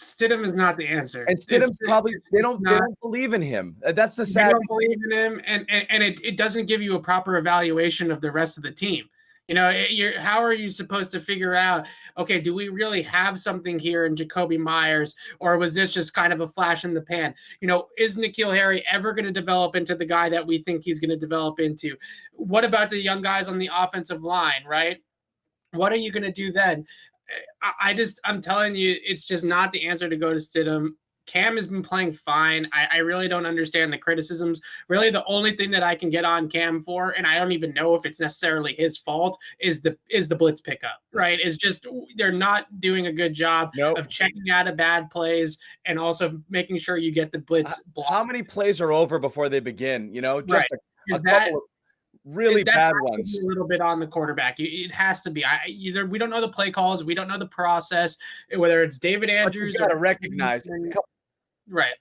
Stidham is not the answer. And Stidham probably they don't believe in him. That's the sad. They don't believe in him, and it doesn't give you a proper evaluation of the rest of the team. You know, how are you supposed to figure out, okay, do we really have something here in Jacoby Myers, or was this just kind of a flash in the pan? You know, is N'Keal Harry ever going to develop into the guy that we think he's going to develop into? What about the young guys on the offensive line, right? What are you going to do then? I'm telling you, it's just not the answer to go to Stidham. Cam has been playing fine. I really don't understand the criticisms. Really, the only thing that I can get on Cam for, and I don't even know if it's necessarily his fault, is the blitz pickup, right? Is just they're not doing a good job of checking out of bad plays and also making sure you get the blitz blocked. How many plays are over before they begin? You know, just right. a couple of really bad ones. A little bit on the quarterback. It has to be. Either we don't know the play calls, we don't know the process, whether it's David Andrews. You got to recognize right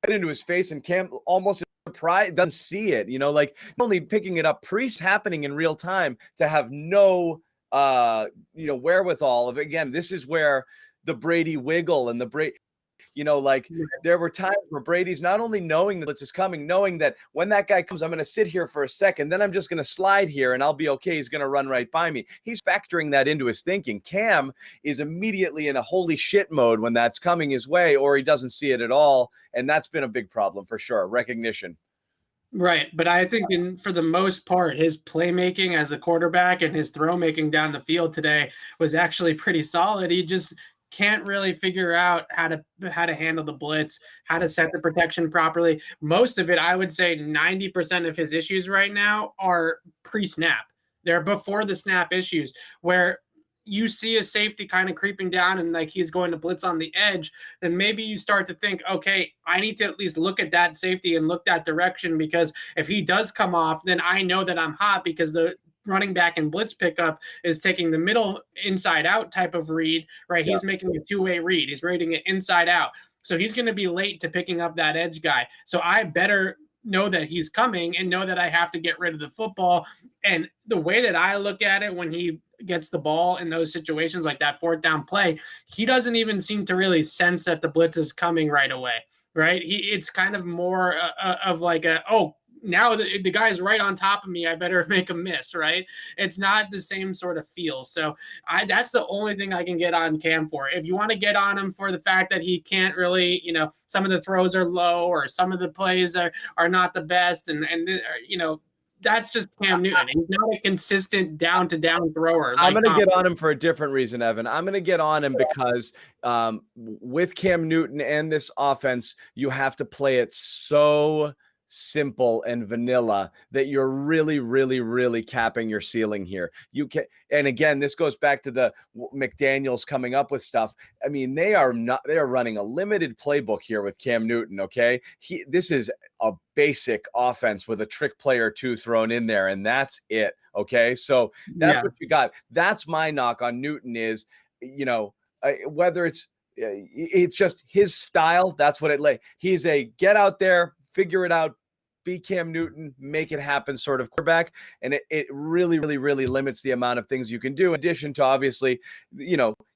into his face, and Cam almost surprised, doesn't see it. You know, like not only picking it up, happening in real time to have no, wherewithal of. Again, this is where the Brady wiggle and the Brady. You know, like there were times where Brady's not only knowing that blitz is coming, knowing that when that guy comes, I'm going to sit here for a second, then I'm just going to slide here and I'll be okay. He's going to run right by me. He's factoring that into his thinking. Cam is immediately in a holy shit mode when that's coming his way, or he doesn't see it at all. And that's been a big problem for sure. Recognition. Right. But I think for the most part, his playmaking as a quarterback and his throw making down the field today was actually pretty solid. He just can't really figure out how to handle the blitz, how to set the protection properly. Most of it, I would say 90% of his issues right now are pre-snap. They're before the snap issues where you see a safety kind of creeping down and like he's going to blitz on the edge, then maybe you start to think, okay, I need to at least look at that safety and look that direction, because if he does come off, then I know that I'm hot, because the running back and blitz pickup is taking the middle inside out type of read, right? Yeah. He's making a two-way read. He's reading it inside out. So he's going to be late to picking up that edge guy. So I better know that he's coming and know that I have to get rid of the football. And the way that I look at it, when he gets the ball in those situations like that fourth down play, he doesn't even seem to really sense that the blitz is coming right away, right? It's kind of more of like now the guy's right on top of me, I better make a miss, right? It's not the same sort of feel. So that's the only thing I can get on Cam for. If you want to get on him for the fact that he can't really, some of the throws are low or some of the plays are not the best, and that's just Cam Newton. He's not a consistent down-to-down thrower. I'm going to get on him for a different reason, Evan. I'm going to get on him because with Cam Newton and this offense, you have to play it so simple and vanilla that you're really, really, really capping your ceiling here. You can, and again, this goes back to the McDaniels coming up with stuff. I mean, they are running a limited playbook here with Cam Newton. Okay. This is a basic offense with a trick play or two thrown in there, and that's it. Okay. So that's what you got. That's my knock on Newton is, whether it's just his style. That's what he's a get out there, figure it out, be Cam Newton, make it happen sort of quarterback. And it really, really, really limits the amount of things you can do. In addition to, obviously,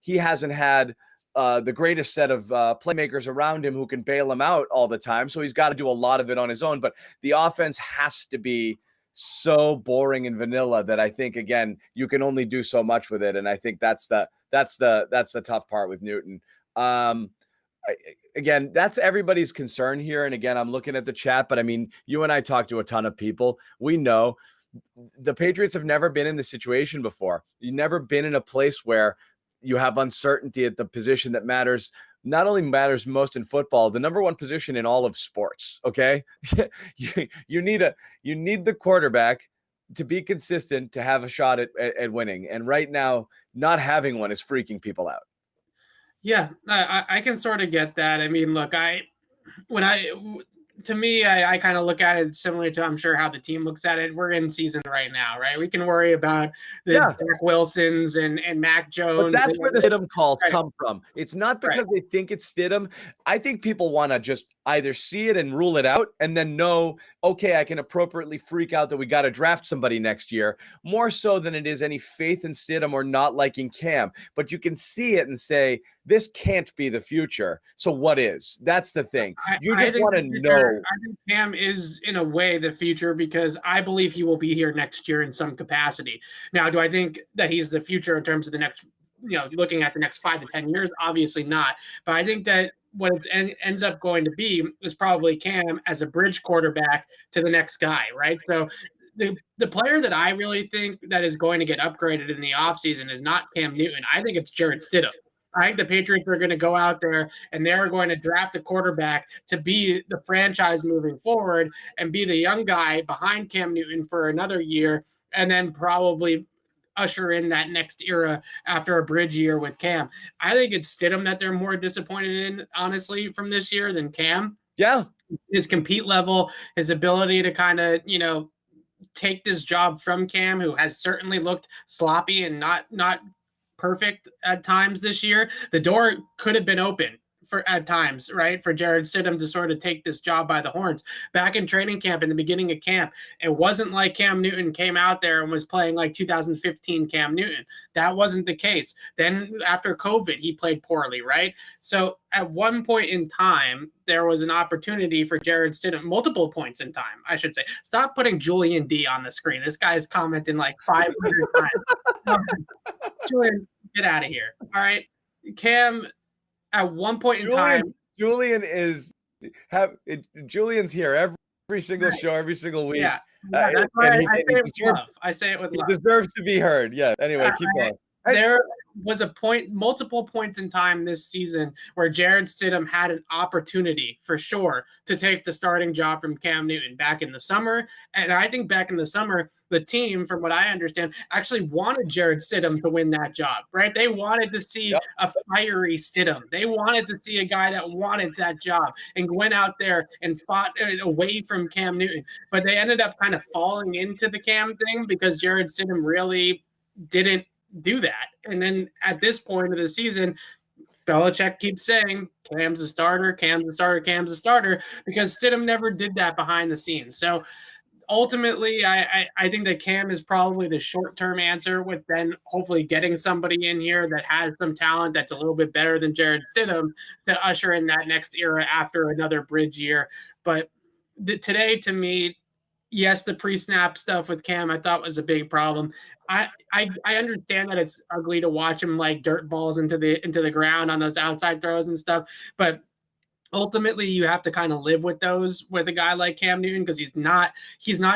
he hasn't had the greatest set of playmakers around him who can bail him out all the time. So he's got to do a lot of it on his own. But the offense has to be so boring and vanilla that I think, again, you can only do so much with it. And I think that's the tough part with Newton. Again, that's everybody's concern here. And again, I'm looking at the chat, but I mean, you and I talk to a ton of people. We know the Patriots have never been in this situation before. You've never been in a place where you have uncertainty at the position that matters, not only matters most in football, the number one position in all of sports. Okay. you need the quarterback to be consistent, to have a shot at winning. And right now, not having one is freaking people out. Yeah, I can sort of get that. I mean, look, to me, I kind of look at it similar to, I'm sure, how the team looks at it. We're in season right now, right? We can worry about the Jack Wilsons and Mac Jones. But that's where the Stidham calls right. come from. It's not because they think it's Stidham. I think people want to just either see it and rule it out and then know, okay, I can appropriately freak out that we got to draft somebody next year, more so than it is any faith in Stidham or not liking Cam. But you can see it and say, this can't be the future. So what is? That's the thing. You just want to know. I think Cam is, in a way, the future, because I believe he will be here next year in some capacity. Now, do I think that he's the future in terms of the next, looking at the next 5 to 10 years? Obviously not. But I think that what it ends up going to be is probably Cam as a bridge quarterback to the next guy, right? So the player that I really think that is going to get upgraded in the offseason is not Cam Newton. I think it's Jarrett Stidham. I think the Patriots are going to go out there and they're going to draft a quarterback to be the franchise moving forward and be the young guy behind Cam Newton for another year, and then probably usher in that next era after a bridge year with Cam. I think it's Stidham that they're more disappointed in, honestly, from this year than Cam. Yeah. His compete level, his ability to kind of, take this job from Cam, who has certainly looked sloppy and not perfect at times this year. The door could have been open at times, right, for Jarrett Stidham to sort of take this job by the horns. Back in training camp, in the beginning of camp, it wasn't like Cam Newton came out there and was playing like 2015 Cam Newton. That wasn't the case. Then after COVID, he played poorly, right? So at one point in time, there was an opportunity for Jarrett Stidham, multiple points in time, I should say. Stop putting Julian D on the screen. This guy's commenting like 500 times. Julian, get out of here. All right. Cam, at one point in time, Julian's here every single show, every single week. Yeah, that's why I say it with love. I say it with love. He deserves to be heard. Yeah. Anyway, keep going. There was multiple points in time this season where Jarrett Stidham had an opportunity for sure to take the starting job from Cam Newton back in the summer. And I think back in the summer, the team, from what I understand, actually wanted Jarrett Stidham to win that job, right? They wanted to see a fiery Stidham. They wanted to see a guy that wanted that job and went out there and fought away from Cam Newton. But they ended up kind of falling into the Cam thing because Jarrett Stidham really didn't do that. And then at this point of the season, Belichick keeps saying, Cam's a starter, Cam's a starter, Cam's a starter, because Stidham never did that behind the scenes. So ultimately, I think that Cam is probably the short-term answer, with then hopefully getting somebody in here that has some talent that's a little bit better than Jarrett Stidham to usher in that next era after another bridge year. But today, to me, yes, the pre-snap stuff with Cam I thought was a big problem. I understand that it's ugly to watch him like dirt balls into the ground on those outside throws and stuff, but ultimately you have to kind of live with those with a guy like Cam Newton, because he's not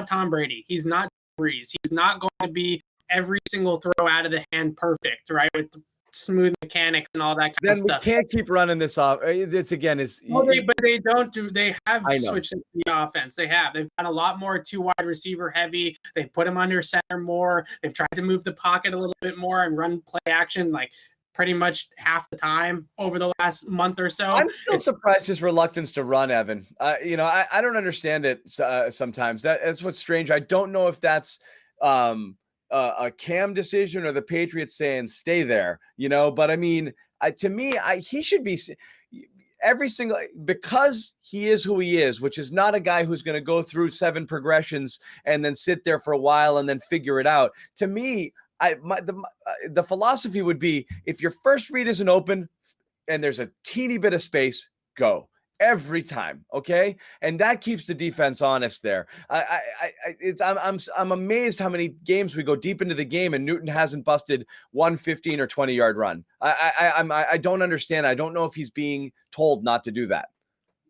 Tom Brady. He's not Breeze. He's not going to be every single throw out of the hand perfect, right? With smooth mechanics and all that kind of stuff. Then we can't keep running this off. This again is. But they don't do. They have switched into the offense. They've got a lot more 2 wide receiver heavy. They've put him under center more. They've tried to move the pocket a little bit more and run play action like pretty much half the time over the last month or so. I'm still surprised his reluctance to run, Evan. I don't understand it sometimes. That's what's strange. I don't know if that's a Cam decision or the Patriots saying stay there, but I mean, to me, he should be every single, because he is who he is, which is not a guy who's going to go through 7 progressions and then sit there for a while and then figure it out. To me, the philosophy would be, if your first read isn't open and there's a teeny bit of space, go. Every time, okay, and that keeps the defense honest there. I'm amazed how many games we go deep into the game and Newton hasn't busted 15 or 20-yard run. I don't understand. I don't know if he's being told not to do that,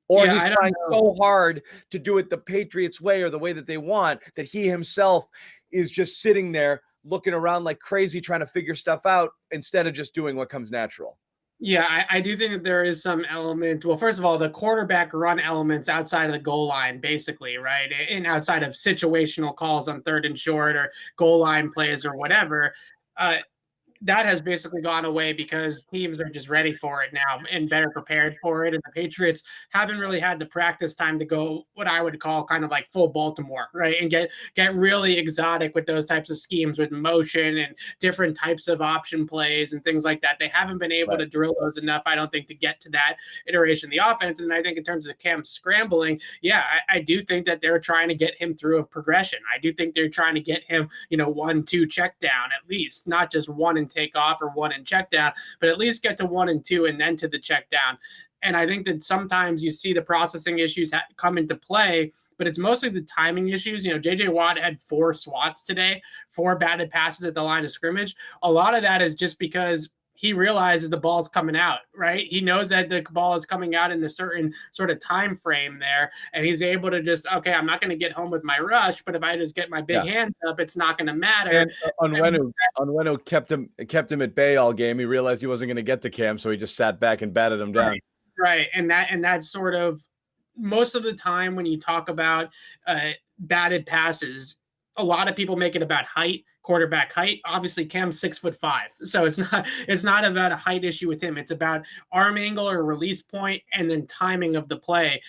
or he's trying so hard to do it the Patriots way or the way that they want that he himself is just sitting there looking around like crazy trying to figure stuff out instead of just doing what comes natural. Yeah, I do think that there is some element. Well, first of all, the quarterback run elements outside of the goal line, basically, right? And outside of situational calls on 3rd and short or goal line plays or whatever, that has basically gone away because teams are just ready for it now and better prepared for it. And the Patriots haven't really had the practice time to go what I would call kind of like full Baltimore, right? And get really exotic with those types of schemes with motion and different types of option plays and things like that. They haven't been able to drill those enough, I don't think, to get to that iteration of the offense. And I think in terms of Cam scrambling, yeah, I do think that they're trying to get him through a progression. I do think they're trying to get him, 1-2 check down at least, not just one and take off or one and check down, but at least get to 1 and 2 and then to the check down. And I think that sometimes you see the processing issues come into play, but it's mostly the timing issues. JJ Watt had 4 swats today, 4 batted passes at the line of scrimmage. A lot of that is just because he realizes the ball's coming out, right? He knows that the ball is coming out in a certain sort of time frame there, and he's able to just, okay, I'm not going to get home with my rush, but if I just get my big hands up, it's not going to matter. And Onwenu kept him at bay all game. He realized he wasn't going to get to Cam, so he just sat back and batted him down. Right, and that's sort of most of the time when you talk about batted passes, a lot of people make it about height, quarterback height. Obviously, Cam's 6'5", so it's not about a height issue with him. It's about arm angle or release point, and then timing of the play.